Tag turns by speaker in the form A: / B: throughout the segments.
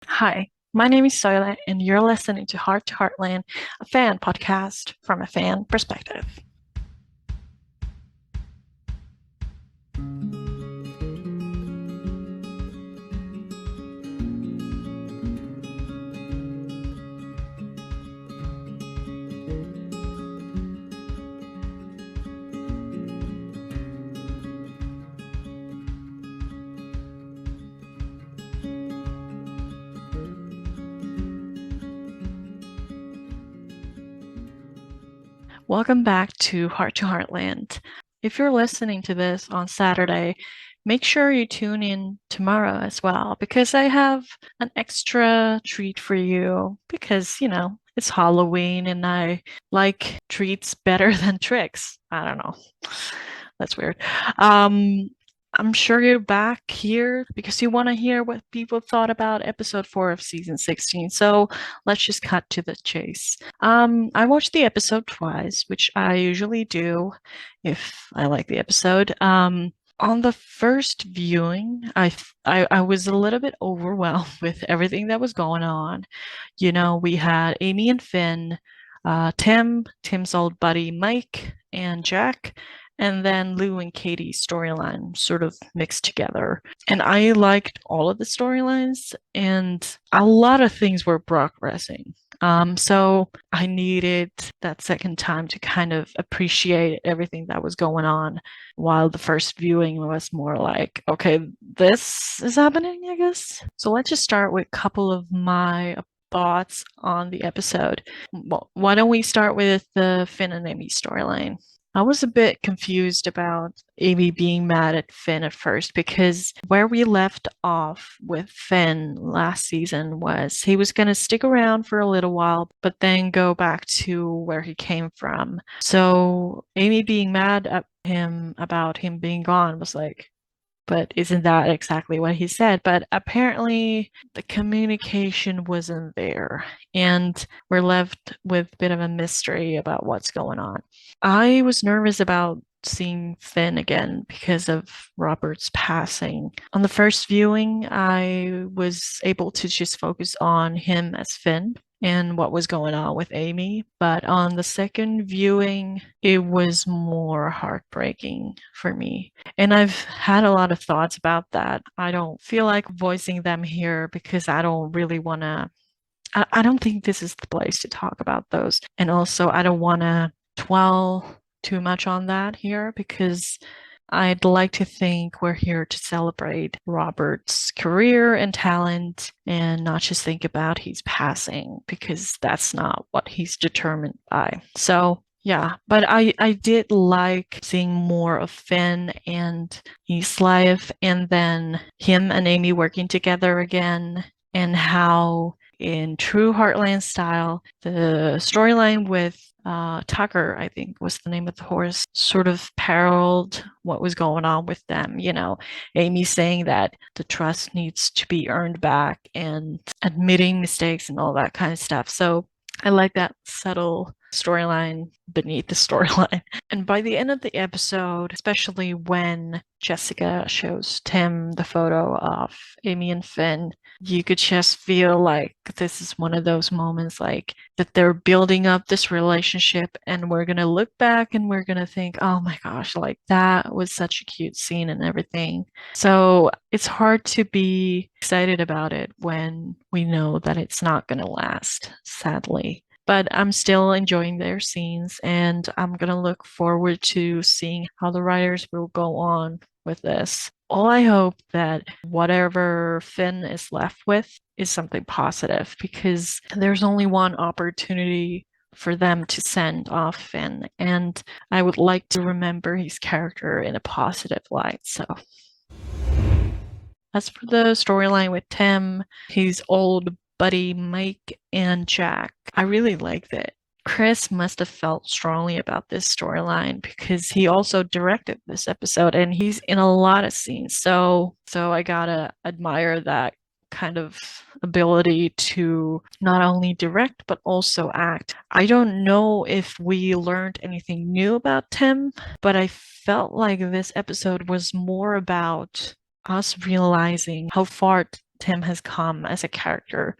A: Hi, my name is Soila, and you're listening to Heart to Heartland, a fan podcast from a fan perspective. Welcome back to Heartland. If you're listening to this on Saturday, make sure you tune in tomorrow as well because I have an extra treat for you because, it's Halloween and I like treats better than tricks. I don't know. That's weird. Um, I'm sure you're back here because you want to hear what people thought about episode 4 of season 16. So let's just cut to the chase. I watched the episode twice, which I usually do if I like the episode. On the first viewing, I was a little bit overwhelmed with everything that was going on. We had Amy and Finn, Tim's old buddy Mike, and Jack, and then Lou and Katie's storyline sort of mixed together. And I liked all of the storylines, and a lot of things were progressing. So I needed that second time to kind of appreciate everything that was going on, while the first viewing was more like, okay, this is happening, I guess. So let's just start with a couple of my thoughts on the episode. Well, why don't we start with the Finn and Amy storyline? I was a bit confused about Amy being mad at Finn at first because where we left off with Finn last season was he was going to stick around for a little while, but then go back to where he came from. So Amy being mad at him about him being gone was like, but isn't that exactly what he said? But apparently the communication wasn't there, and we're left with a bit of a mystery about what's going on. I was nervous about seeing Finn again because of Robert's passing. On the first viewing, I was able to just focus on him as Finn and what was going on with Amy. But on the second viewing, it was more heartbreaking for me. And I've had a lot of thoughts about that. I don't feel like voicing them here because I don't really want to. I don't think this is the place to talk about those. And also, I don't want to dwell too much on that here because I'd like to think we're here to celebrate Robert's career and talent and not just think about his passing because that's not what he's determined by. So, yeah, but I did like seeing more of Finn and his life and then him and Amy working together again and how in true Heartland style, the storyline with Tucker, I think was the name of the horse, sort of paralleled what was going on with them. Amy saying that the trust needs to be earned back and admitting mistakes and all that kind of stuff. So I like that subtle storyline beneath the storyline. And by the end of the episode, especially when Jessica shows Tim the photo of Amy and Finn, you could just feel like this is one of those moments like that they're building up this relationship and we're going to look back and we're going to think, oh my gosh, like that was such a cute scene and everything. So it's hard to be excited about it when we know that it's not going to last, sadly. But I'm still enjoying their scenes and I'm going to look forward to seeing how the writers will go on with this. All I hope that whatever Finn is left with is something positive because there's only one opportunity for them to send off Finn, and I would like to remember his character in a positive light. So, as for the storyline with Tim, his old buddy Mike, and Jack, I really liked it. Chris must have felt strongly about this storyline because he also directed this episode and he's in a lot of scenes. So I gotta admire that kind of ability to not only direct but also act. I don't know if we learned anything new about Tim, but I felt like this episode was more about us realizing how far Tim has come as a character.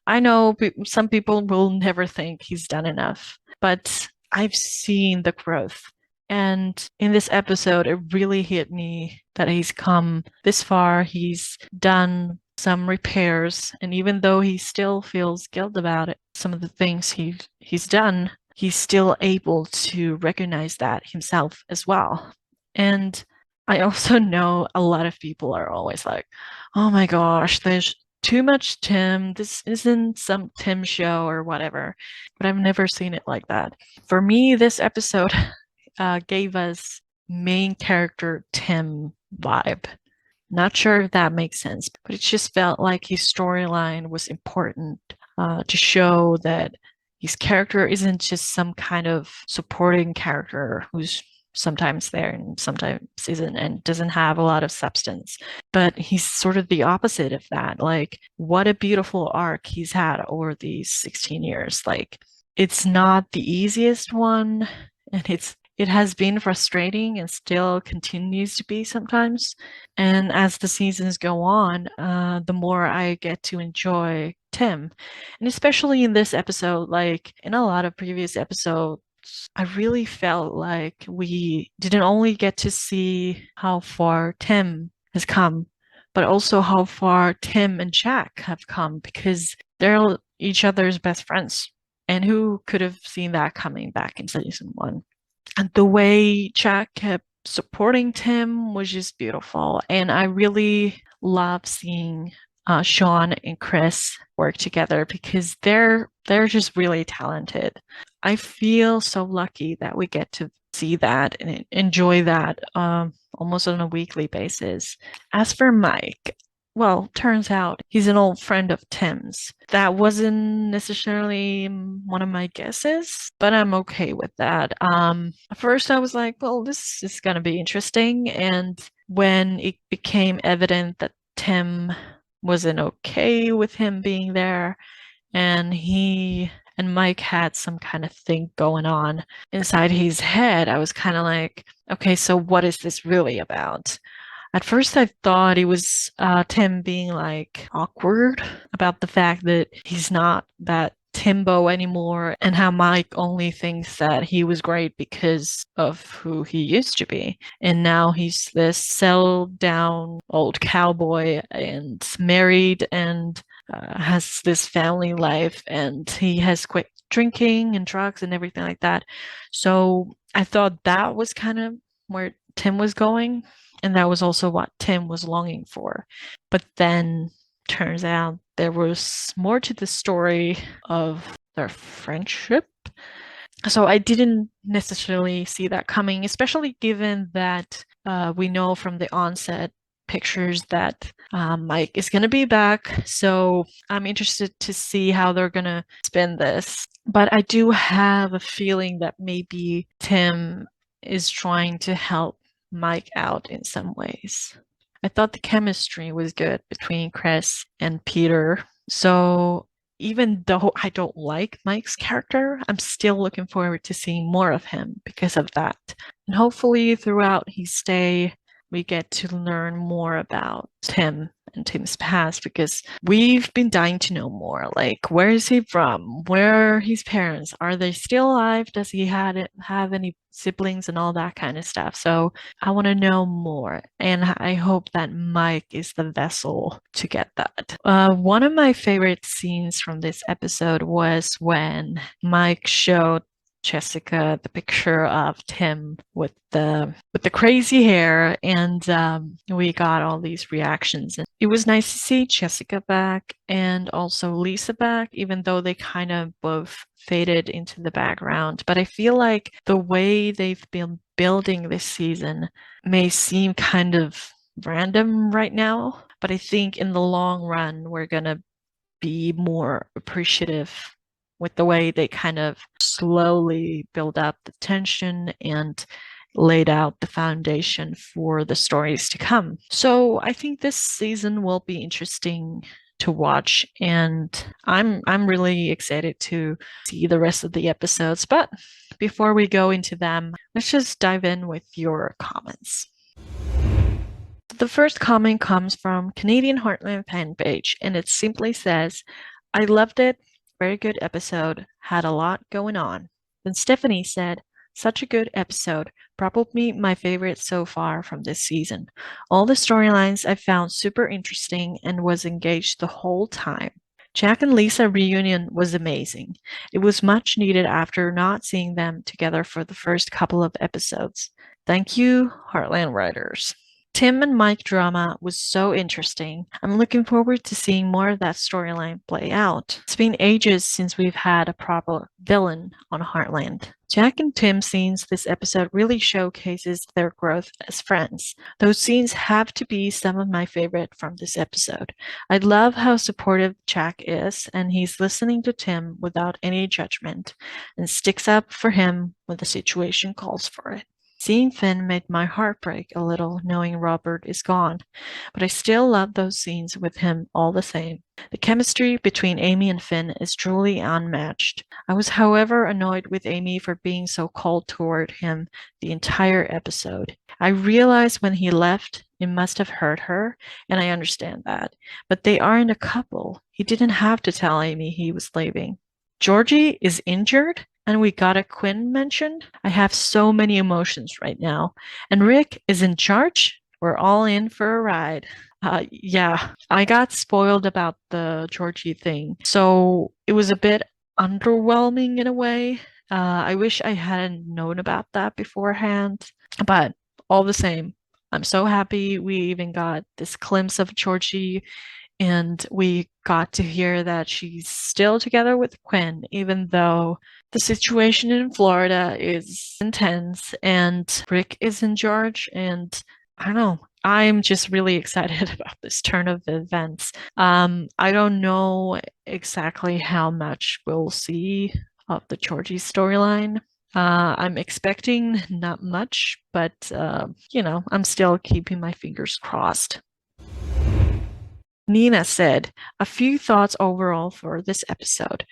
A: I know some people will never think he's done enough, but I've seen the growth. And in this episode, it really hit me that he's come this far. He's done some repairs, and even though he still feels guilt about it, some of the things he's done, he's still able to recognize that himself as well. And I also know a lot of people are always like, oh my gosh, there's too much Tim. This isn't some Tim show or whatever. But I've never seen it like that. For me, this episode gave us main character Tim vibe. Not sure if that makes sense, but it just felt like his storyline was important to show that his character isn't just some kind of supporting character who's sometimes there and sometimes isn't and doesn't have a lot of substance. But he's sort of the opposite of that. Like, what a beautiful arc he's had over these 16 years. Like, it's not the easiest one, and it has been frustrating and still continues to be sometimes. And as the seasons go on, the more I get to enjoy Tim. And especially in this episode, like in a lot of previous episodes, I really felt like we didn't only get to see how far Tim has come, but also how far Tim and Jack have come, because they're each other's best friends. And who could have seen that coming back in season 1? And the way Jack kept supporting Tim was just beautiful. And I really love seeing Sean and Chris work together because they're just really talented. I feel so lucky that we get to see that and enjoy that almost on a weekly basis. As for Mike, well, turns out he's an old friend of Tim's. That wasn't necessarily one of my guesses, but I'm okay with that. At first I was like, well, this is going to be interesting. And when it became evident that Tim wasn't okay with him being there, and he and Mike had some kind of thing going on inside his head, I was kind of like, okay, so what is this really about? At first, I thought it was Tim being like awkward about the fact that he's not that Timbo anymore, and how Mike only thinks that he was great because of who he used to be. And now he's this settled down old cowboy and married and has this family life, and he has quit drinking and drugs and everything like that. So I thought that was kind of where Tim was going. And that was also what Tim was longing for. But then turns out there was more to the story of their friendship. So I didn't necessarily see that coming, especially given that we know from the onset pictures that Mike is going to be back. So I'm interested to see how they're going to spin this. But I do have a feeling that maybe Tim is trying to help Mike out in some ways. I thought the chemistry was good between Chris and Peter. So even though I don't like Mike's character, I'm still looking forward to seeing more of him because of that. And hopefully throughout his stay, we get to learn more about Tim and Tim's past, because we've been dying to know more. Like, where is he from? Where are his parents? Are they still alive? Does he have any siblings and all that kind of stuff? So I want to know more, and I hope that Mike is the vessel to get that. One of my favorite scenes from this episode was when Mike showed Jessica the picture of Tim with the crazy hair, and we got all these reactions. And it was nice to see Jessica back and also Lisa back, even though they kind of both faded into the background. But I feel like the way they've been building this season may seem kind of random right now, but I think in the long run we're gonna be more appreciative with the way they kind of slowly build up the tension and laid out the foundation for the stories to come. So I think this season will be interesting to watch, and I'm really excited to see the rest of the episodes. But before we go into them, let's just dive in with your comments. The first comment comes from Canadian Heartland fan page, and it simply says, I loved it. Very good episode. Had a lot going on. Then Stephanie said, such a good episode. Probably my favorite so far from this season. All the storylines I found super interesting and was engaged the whole time. Jack and Lisa reunion was amazing. It was much needed after not seeing them together for the first couple of episodes. Thank you, Heartland writers. Tim and Mike drama was so interesting. I'm looking forward to seeing more of that storyline play out. It's been ages since we've had a proper villain on Heartland. Jack and Tim scenes this episode really showcases their growth as friends. Those scenes have to be some of my favorite from this episode. I love how supportive Jack is, and he's listening to Tim without any judgment and sticks up for him when the situation calls for it. Seeing Finn made my heart break a little knowing Robert is gone, but I still love those scenes with him all the same. The chemistry between Amy and Finn is truly unmatched. I was, however, annoyed with Amy for being so cold toward him the entire episode. I realized when he left, it must have hurt her, and I understand that. But they aren't a couple. He didn't have to tell Amy he was leaving. Georgie is injured? And we got a Quinn mentioned. I have so many emotions right now. And Rick is in charge. We're all in for a ride. Yeah, I got spoiled about the Georgie thing. So it was a bit underwhelming in a way. I wish I hadn't known about that beforehand. But all the same, I'm so happy we even got this glimpse of Georgie and we got to hear that she's still together with Quinn, even though the situation in Florida is intense and Rick is in charge. And I don't know, I'm just really excited about this turn of events. I don't know exactly how much we'll see of the Georgie storyline. I'm expecting not much, but I'm still keeping my fingers crossed. Nina said, a few thoughts overall for this episode.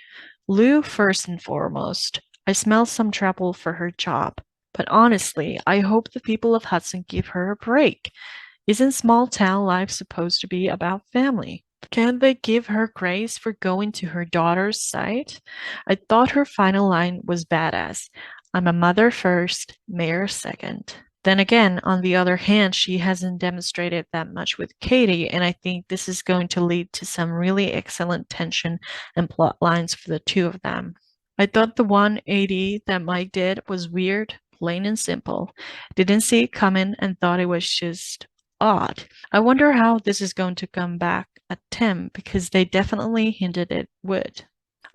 A: Lou, first and foremost. I smell some trouble for her job. But honestly, I hope the people of Hudson give her a break. Isn't small town life supposed to be about family? Can't they give her grace for going to her daughter's side? I thought her final line was badass. I'm a mother first, mayor second. Then again, on the other hand, she hasn't demonstrated that much with Katie, and I think this is going to lead to some really excellent tension and plot lines for the two of them. I thought the 180 that Mike did was weird, plain and simple. Didn't see it coming and thought it was just odd. I wonder how this is going to come back at Tim because they definitely hinted it would.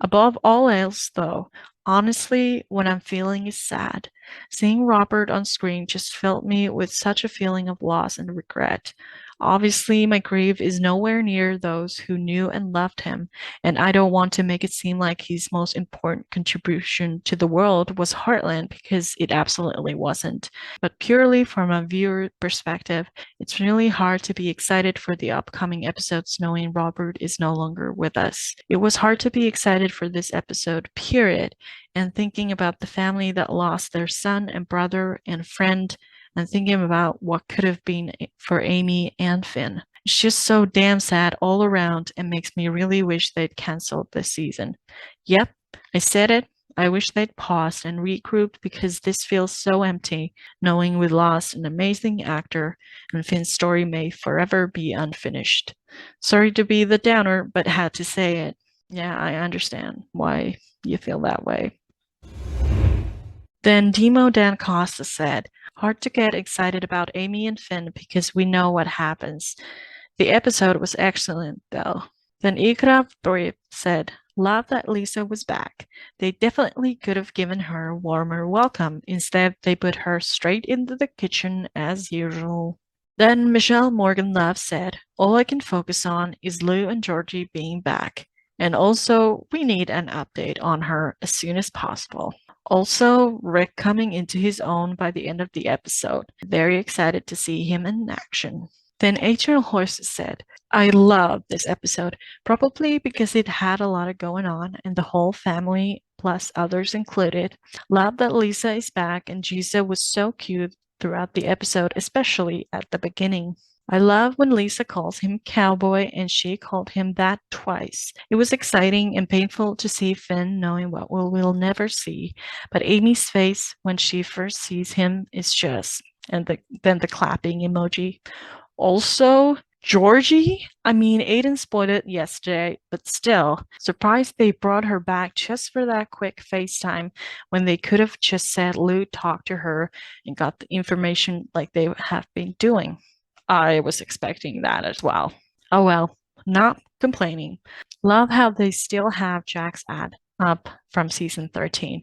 A: Above all else, though, honestly, what I'm feeling is sad. Seeing Robert on screen just filled me with such a feeling of loss and regret. Obviously, my grief is nowhere near those who knew and loved him, and I don't want to make it seem like his most important contribution to the world was Heartland because it absolutely wasn't. But purely from a viewer perspective, it's really hard to be excited for the upcoming episodes knowing Robert is no longer with us. It was hard to be excited for this episode, period, and thinking about the family that lost their son and brother and friend and thinking about what could have been for Amy and Finn. It's just so damn sad all around and makes me really wish they'd canceled this season. Yep, I said it. I wish they'd paused and regrouped because this feels so empty, knowing we lost an amazing actor and Finn's story may forever be unfinished. Sorry to be the downer, but had to say it. Yeah, I understand why you feel that way. Then Demo Dan Costa said, hard to get excited about Amy and Finn because we know what happens. The episode was excellent, though. Then Ikra Brief said, love that Lisa was back. They definitely could have given her a warmer welcome. Instead, they put her straight into the kitchen as usual. Then Michelle Morgan Love said, all I can focus on is Lou and Georgie being back. And also, we need an update on her as soon as possible. Also, Rick coming into his own by the end of the episode. Very excited to see him in action. Then H.L. Horses said, I love this episode, probably because it had a lot of going on and the whole family, plus others included. Love that Lisa is back and Giza was so cute throughout the episode, especially at the beginning. I love when Lisa calls him cowboy and she called him that twice. It was exciting and painful to see Finn knowing what we'll never see, but Amy's face when she first sees him is just, and then the clapping emoji. Also, Georgie? I mean, Aiden spoiled it yesterday, but still, surprised they brought her back just for that quick FaceTime when they could have just said Lou talked to her and got the information like they have been doing. I was expecting that as well. Oh well, not complaining. Love how they still have Jack's ad up from season 13.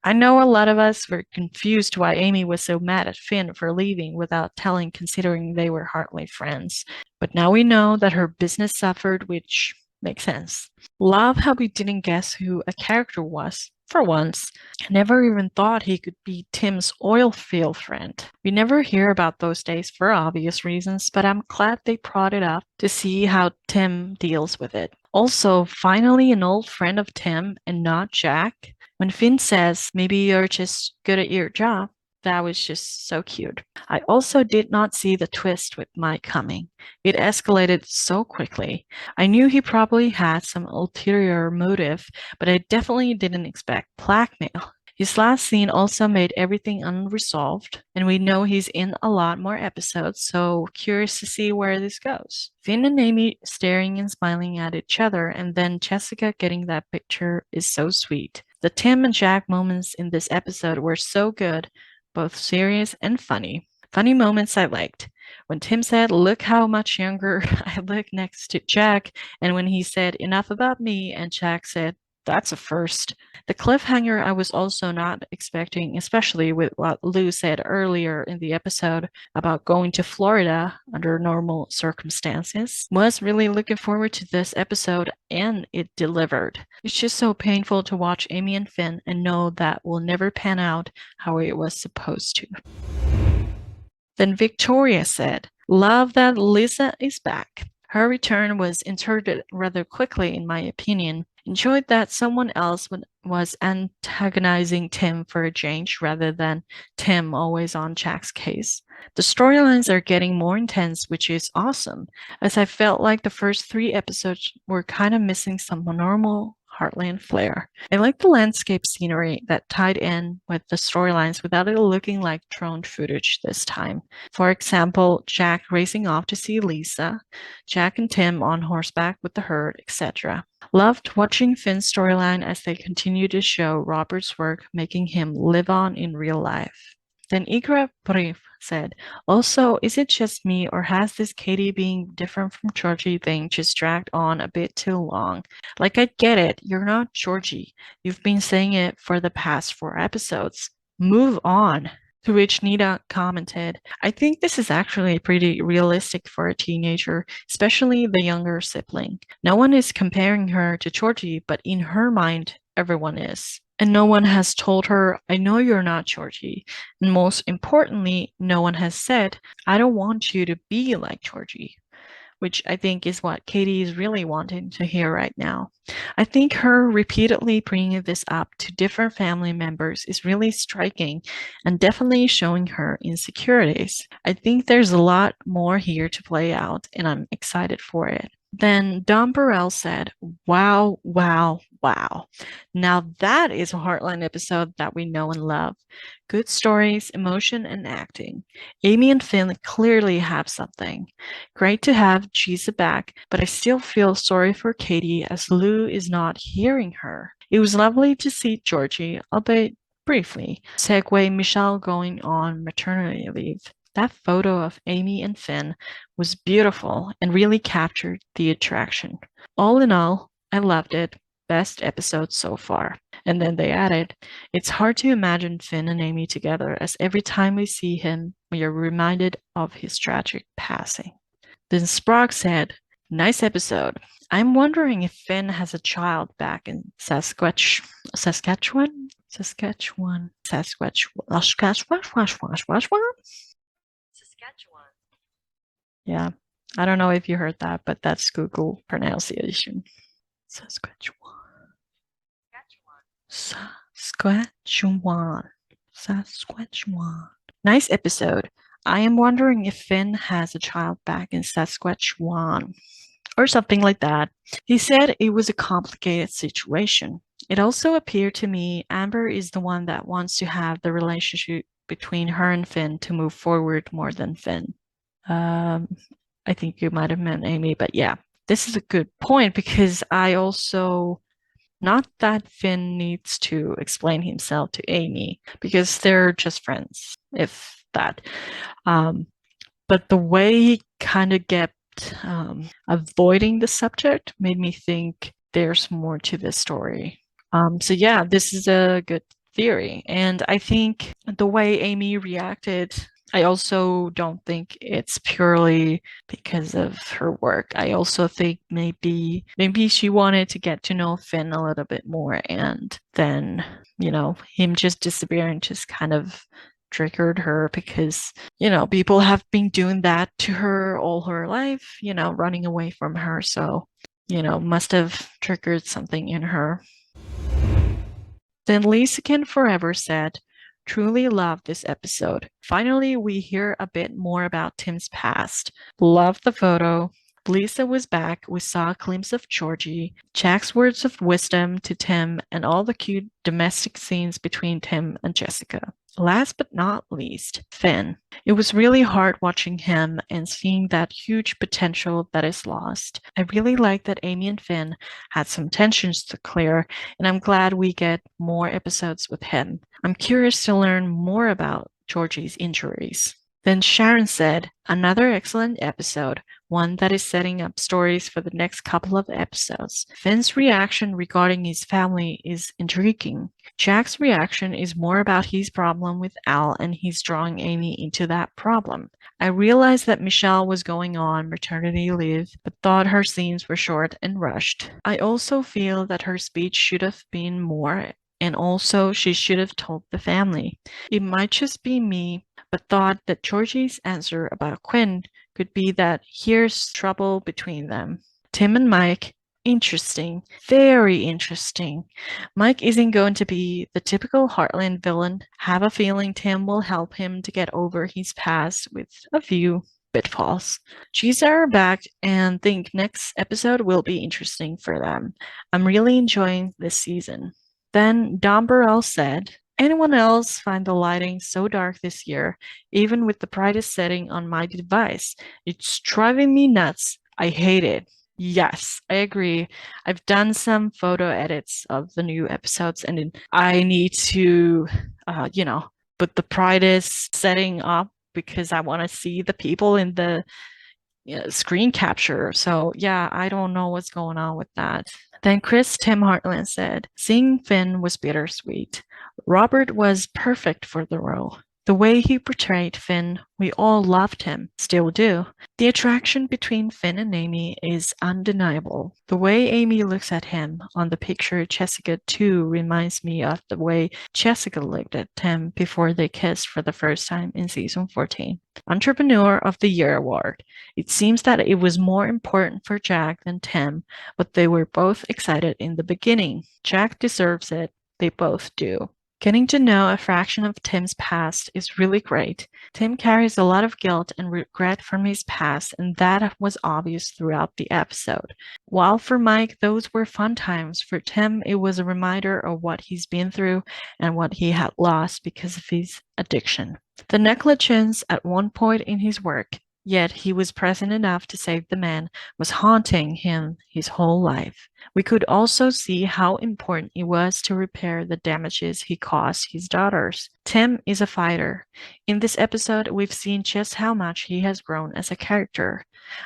A: I know a lot of us were confused why Amy was so mad at Finn for leaving without telling, considering they were hardly friends. But now we know that her business suffered, which makes sense. Love how we didn't guess who a character was. For once, I never even thought he could be Tim's oil field friend. We never hear about those days for obvious reasons, but I'm glad they brought it up to see how Tim deals with it. Also, finally, an old friend of Tim and not Jack. When Finn says, maybe you're just good at your job, that was just so cute. I also did not see the twist with Mike coming. It escalated so quickly. I knew he probably had some ulterior motive, but I definitely didn't expect blackmail. His last scene also made everything unresolved, and we know he's in a lot more episodes, so curious to see where this goes. Finn and Amy staring and smiling at each other, and then Jessica getting that picture is so sweet. The Tim and Jack moments in this episode were so good, both serious and funny. Funny moments I liked. When Tim said, look how much younger I look next to Jack, and when he said, enough about me, and Jack said, that's a first. The cliffhanger I was also not expecting, especially with what Lou said earlier in the episode about going to Florida under normal circumstances. Was really looking forward to this episode, and it delivered. It's just so painful to watch Amy and Finn and know that will never pan out how it was supposed to. Then Victoria said, love that Lisa is back. Her return was inserted rather quickly, in my opinion. Enjoyed that someone else was antagonizing Tim for a change rather than Tim always on Jack's case. The storylines are getting more intense, which is awesome, as I felt like the first 3 episodes were kind of missing some normal Heartland flair. I like the landscape scenery that tied in with the storylines without it looking like drone footage this time. For example, Jack racing off to see Lisa, Jack and Tim on horseback with the herd, etc. Loved watching Finn's storyline as they continue to show Robert's work, making him live on in real life. Then Igra Brief said, also, is it just me or has this Katie being different from Georgie thing just dragged on a bit too long? Like, I get it, you're not Georgie. You've been saying it for the past 4 episodes. Move on. To which Nita commented, I think this is actually pretty realistic for a teenager, especially the younger sibling. No one is comparing her to Georgie, but in her mind, everyone is. And no one has told her, I know you're not Georgie. And most importantly, no one has said, I don't want you to be like Georgie, which I think is what Katie is really wanting to hear right now. I think her repeatedly bringing this up to different family members is really striking and definitely showing her insecurities. I think there's a lot more here to play out, and I'm excited for it. Then Don Burrell said, wow, wow, wow. Now that is a Heartland episode that we know and love. Good stories, emotion, and acting. Amy and Finn clearly have something. Great to have Giza back, but I still feel sorry for Katie as Lou is not hearing her. It was lovely to see Georgie, albeit briefly, segue Michelle going on maternity leave. That photo of Amy and Finn was beautiful and really captured the attraction. All in all, I loved it. Best episode so far. And then they added, it's hard to imagine Finn and Amy together as every time we see him, we are reminded of his tragic passing. Then Sprague said, nice episode. I'm wondering if Finn has a child back in Saskatchewan? Yeah, I don't know if you heard that, but that's Google pronunciation. Saskatchewan. Saskatchewan. Saskatchewan. Nice episode. I am wondering if Finn has a child back in Saskatchewan or something like that. He said it was a complicated situation. It also appeared to me Amber is the one that wants to have the relationship between her and Finn to move forward more than Finn. Um, I think you might have meant Amy, but yeah, this is a good point because I also, not that Finn needs to explain himself to Amy because they're just friends, if that. Um, but the way he kind of kept avoiding the subject made me think there's more to this story. So yeah, this is a good theory. And I think the way Amy reacted, I also don't think it's purely because of her work. I also think maybe she wanted to get to know Finn a little bit more, and then, him just disappearing just kind of triggered her because, people have been doing that to her all her life, running away from her. So, must have triggered something in her. Then Lisa Can Forever said, truly love this episode. Finally, we hear a bit more about Tim's past. Love the photo. Lisa was back. We saw a glimpse of Georgie, Jack's words of wisdom to Tim, and all the cute domestic scenes between Tim and Jessica. Last but not least, Finn. It was really hard watching him and seeing that huge potential that is lost. I really like that Amy and Finn had some tensions to clear, and I'm glad we get more episodes with him. I'm curious to learn more about Georgie's injuries. Then Sharon said, another excellent episode, one that is setting up stories for the next couple of episodes. Finn's reaction regarding his family is intriguing. Jack's reaction is more about his problem with Al, and he's drawing Amy into that problem. I realized that Michelle was going on maternity leave, but thought her scenes were short and rushed. I also feel that her speech should have been more, and also she should have told the family. It might just be me, but thought that Georgie's answer about Quinn could be that here's trouble between them. Tim and Mike, interesting, very interesting. Mike isn't going to be the typical Heartland villain. Have a feeling Tim will help him to get over his past with a few pitfalls. Cheese are back and think next episode will be interesting for them. I'm really enjoying this season. Then Don Burrell said, anyone else find the lighting so dark this year, even with the brightest setting on my device? It's driving me nuts. I hate it. Yes, I agree. I've done some photo edits of the new episodes, and I need to, put the brightest setting up because I want to see the people in the screen capture. So yeah, I don't know what's going on with that. Then Tim Heartland said, seeing Finn was bittersweet. Robert was perfect for the role. The way he portrayed Finn, we all loved him, still do. The attraction between Finn and Amy is undeniable. The way Amy looks at him on the picture Jessica too reminds me of the way Jessica looked at Tim before they kissed for the first time in season 14. Entrepreneur of the Year award. It seems that it was more important for Jack than Tim, but they were both excited in the beginning. Jack deserves it. They both do. Getting to know a fraction of Tim's past is really great. Tim carries a lot of guilt and regret from his past, and that was obvious throughout the episode. While for Mike, those were fun times, for Tim, it was a reminder of what he's been through and what he had lost because of his addiction. The negligence at one point in his work, yet he was present enough to save the man, was haunting him his whole life. We could also see how important it was to repair the damages he caused his daughters. Tim is a fighter. In this episode, we've seen just how much he has grown as a character.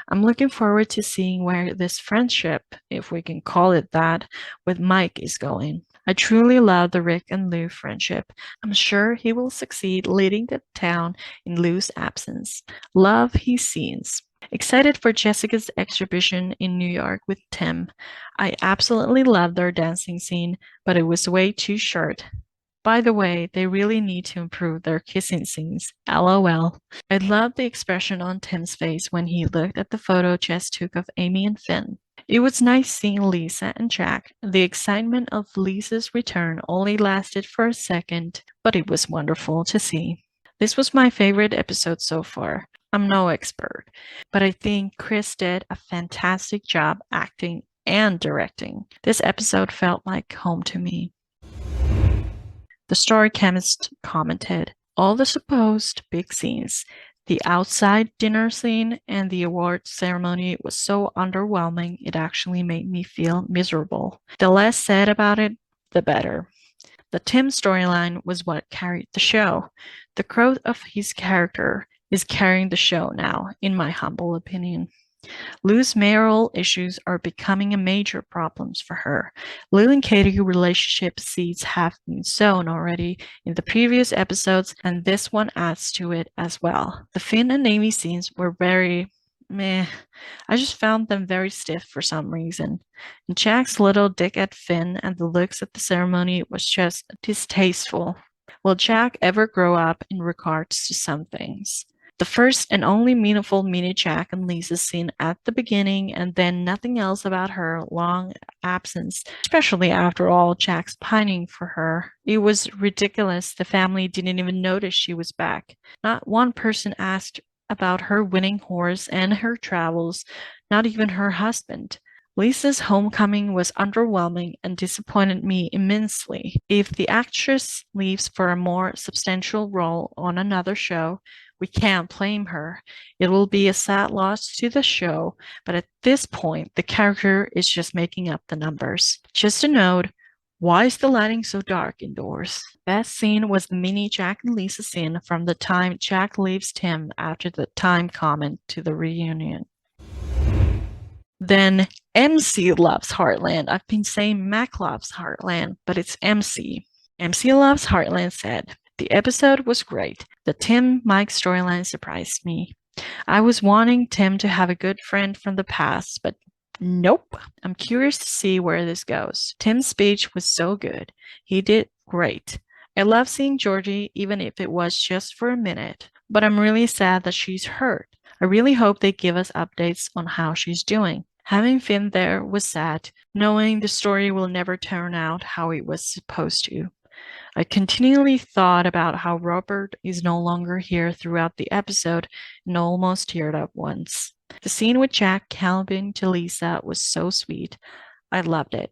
A: I'm looking forward to seeing where this friendship, if we can call it that, with Mike is going. I truly love the Rick and Lou friendship. I'm sure he will succeed leading the town in Lou's absence. Love his scenes. Excited for Jessica's exhibition in New York with Tim. I absolutely love their dancing scene, but it was way too short. By the way, they really need to improve their kissing scenes. LOL. I love the expression on Tim's face when he looked at the photo Jess took of Amy and Finn. It was nice seeing Lisa and Jack. The excitement of Lisa's return only lasted for a second, but it was wonderful to see. This was my favorite episode so far. I'm no expert, but I think Chris did a fantastic job acting and directing. This episode felt like home to me. The story chemist commented, all the supposed big scenes, the outside dinner scene and the award ceremony was so underwhelming it actually made me feel miserable. The less said about it, the better. The Tim storyline was what carried the show. The growth of his character is carrying the show now, in my humble opinion. Lou's mayoral issues are becoming a major problem for her. Lou and Katie relationship seeds have been sown already in the previous episodes, and this one adds to it as well. The Finn and Amy scenes were very meh. I just found them very stiff for some reason. And Jack's little dig at Finn and the looks at the ceremony was just distasteful. Will Jack ever grow up in regards to some things? The first and only meaningful mini Jack and Lisa scene at the beginning, and then nothing else about her long absence, especially after all Jack's pining for her. It was ridiculous. The family didn't even notice she was back. Not one person asked about her winning horse and her travels, not even her husband. Lisa's homecoming was underwhelming and disappointed me immensely. If the actress leaves for a more substantial role on another show, we can't blame her. It will be a sad loss to the show, but at this point, the character is just making up the numbers. Just a note, why is the lighting so dark indoors? Best scene was the mini Jack and Lisa scene from the time Jack leaves Tim after the time comment to the reunion. Then MC loves Heartland. I've been saying Mac loves Heartland, but it's MC. MC loves Heartland said, the episode was great. The Tim Mike storyline surprised me. I was wanting Tim to have a good friend from the past, but nope. I'm curious to see where this goes. Tim's speech was so good. He did great. I love seeing Georgie, even if it was just for a minute. But I'm really sad that she's hurt. I really hope they give us updates on how she's doing. Having Finn there was sad, knowing the story will never turn out how it was supposed to. I continually thought about how Robert is no longer here throughout the episode and almost teared up once. The scene with Jack calming to Lisa was so sweet. I loved it.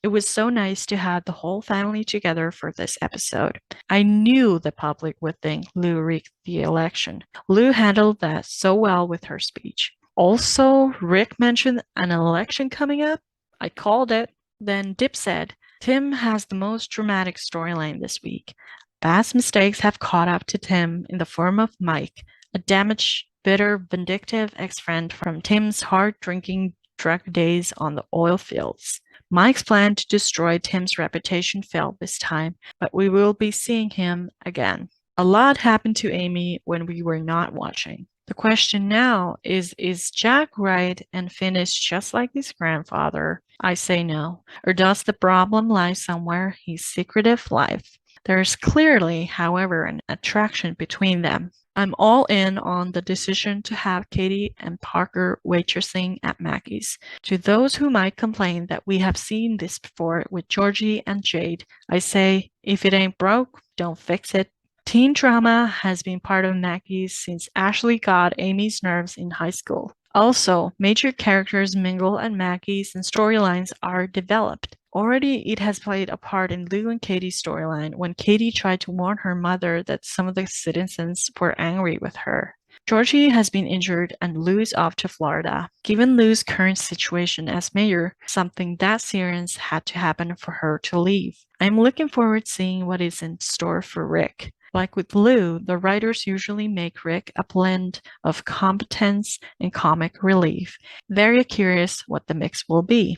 A: It was so nice to have the whole family together for this episode. I knew the public would think Lou rigged the election. Lou handled that so well with her speech. Also, Rick mentioned an election coming up. I called it. Then Dip said, Tim has the most dramatic storyline this week. Past mistakes have caught up to Tim in the form of Mike, a damaged, bitter, vindictive ex-friend from Tim's hard-drinking drug days on the oil fields. Mike's plan to destroy Tim's reputation failed this time, but we will be seeing him again. A lot happened to Amy when we were not watching. The question now is Jack right and Finn is just like his grandfather? I say no. Or does the problem lie somewhere in his secretive life? There is clearly, however, an attraction between them. I'm all in on the decision to have Katie and Parker waitressing at Maggie's. To those who might complain that we have seen this before with Georgie and Jade, I say, if it ain't broke, don't fix it. Teen drama has been part of Maggie's since Ashley got Amy's nerves in high school. Also, major characters mingle at Maggie's and storylines are developed. Already, it has played a part in Lou and Katie's storyline when Katie tried to warn her mother that some of the citizens were angry with her. Georgie has been injured and Lou is off to Florida. Given Lou's current situation as mayor, something that serious had to happen for her to leave. I'm looking forward to seeing what is in store for Rick. Like with Lou, the writers usually make Rick a blend of competence and comic relief. Very curious what the mix will be.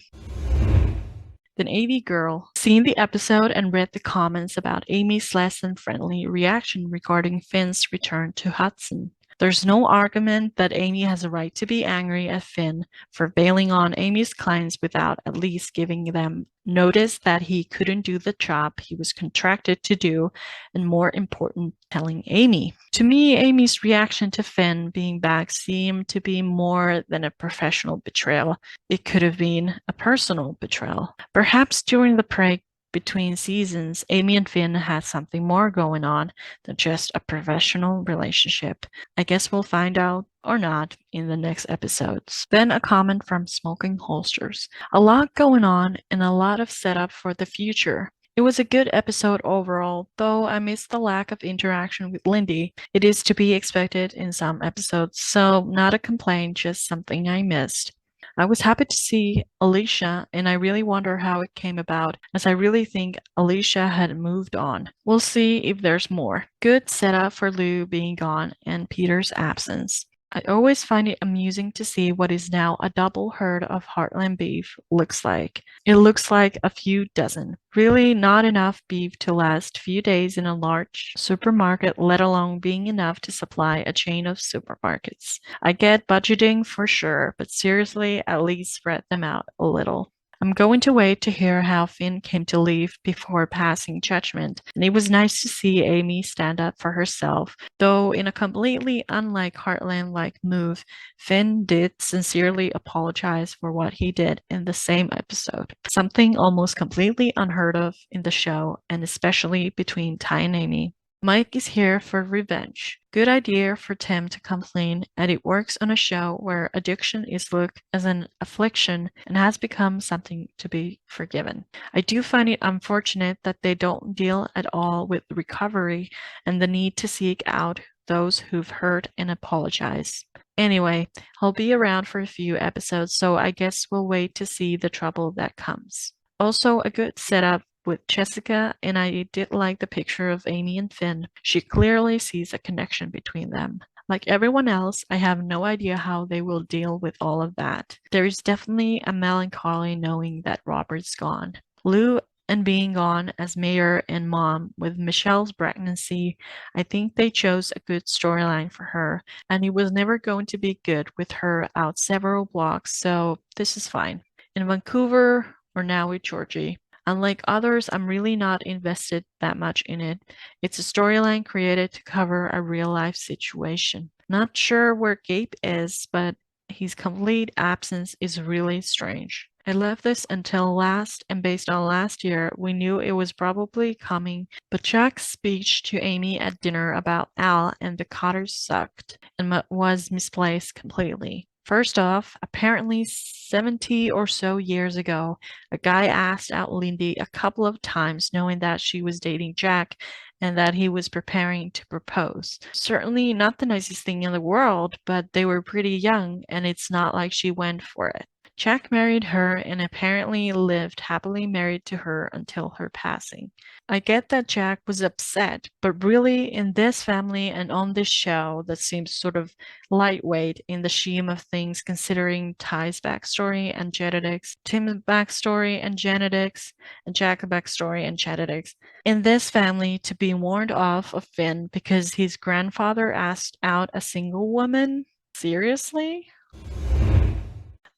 A: Then AV Girl, seen the episode and read the comments about Amy's less than friendly reaction regarding Finn's return to Hudson. There's no argument that Amy has a right to be angry at Finn for bailing on Amy's clients without at least giving them notice that he couldn't do the job he was contracted to do, and more important, telling Amy. To me, Amy's reaction to Finn being back seemed to be more than a professional betrayal. It could have been a personal betrayal. Perhaps during the break, between seasons, Amy and Finn had something more going on than just a professional relationship. I guess we'll find out or not in the next episodes. Then a comment from Smoking Holsters. A lot going on and a lot of setup for the future. It was a good episode overall, though I missed the lack of interaction with Lindy. It is to be expected in some episodes, so not a complaint, just something I missed. I was happy to see Alicia, and I really wonder how it came about, as I really think Alicia had moved on. We'll see if there's more. Good setup for Lou being gone and Peter's absence. I always find it amusing to see what is now a double herd of Heartland beef looks like. It looks like a few dozen. Really not enough beef to last a few days in a large supermarket, let alone being enough to supply a chain of supermarkets. I get budgeting for sure, but seriously, at least spread them out a little. I'm going to wait to hear how Finn came to leave before passing judgment, and it was nice to see Amy stand up for herself, though in a completely unlike Heartland-like move, Finn did sincerely apologize for what he did in the same episode, something almost completely unheard of in the show, and especially between Ty and Amy. Mike is here for revenge. Good idea for Tim to complain, and it works on a show where addiction is looked as an affliction and has become something to be forgiven. I do find it unfortunate that they don't deal at all with recovery and the need to seek out those who've hurt and apologize. Anyway, I'll be around for a few episodes, so I guess we'll wait to see the trouble that comes. Also, a good setup with Jessica, and I did like the picture of Amy and Finn. She clearly sees a connection between them. Like everyone else, I have no idea how they will deal with all of that. There is definitely a melancholy knowing that Robert's gone. Lou and being gone as mayor and mom with Michelle's pregnancy, I think they chose a good storyline for her, and it was never going to be good with her out several blocks, so this is fine. In Vancouver, or now with Georgie. Unlike others, I'm really not invested that much in it. It's a storyline created to cover a real-life situation. Not sure where Gabe is, but his complete absence is really strange. I left this until last, and based on last year, we knew it was probably coming, but Jack's speech to Amy at dinner about Al and the Cotters sucked and was misplaced completely. First off, apparently 70 or so years ago, a guy asked out Lindy a couple of times knowing that she was dating Jack and that he was preparing to propose. Certainly not the nicest thing in the world, but they were pretty young and it's not like she went for it. Jack married her and apparently lived happily married to her until her passing. I get that Jack was upset, but really in this family and on this show that seems sort of lightweight in the scheme of things considering Ty's backstory and genetics, Tim's backstory and genetics, and Jack's backstory and genetics. In this family, to be warned off of Finn because his grandfather asked out a single woman? Seriously?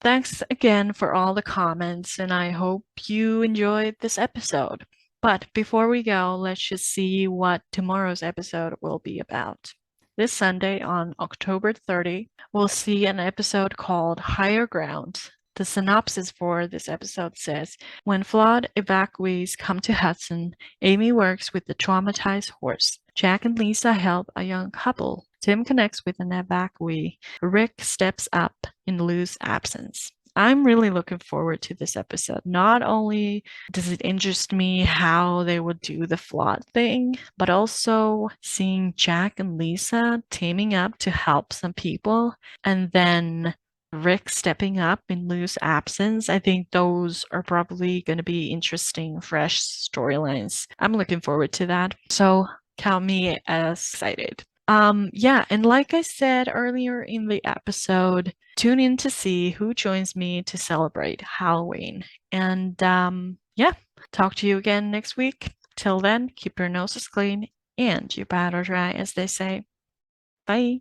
A: Thanks again for all the comments, and I hope you enjoyed this episode. But before we go, let's just see what tomorrow's episode will be about. This Sunday on October 30, we'll see an episode called Higher Ground. The synopsis for this episode says, when flawed evacuees come to Hudson, Amy works with the traumatized horse. Jack and Lisa help a young couple. Tim connects with an evacuee. Rick steps up in Lou's absence. I'm really looking forward to this episode. Not only does it interest me how they would do the flawed thing, but also seeing Jack and Lisa teaming up to help some people and then Rick stepping up in Lou's absence. I think those are probably going to be interesting, fresh storylines. I'm looking forward to that. So count me as excited. Yeah, and like I said earlier in the episode, tune in to see who joins me to celebrate Halloween. And yeah, talk to you again next week. Till then, keep your noses clean and your powder dry, as they say. Bye.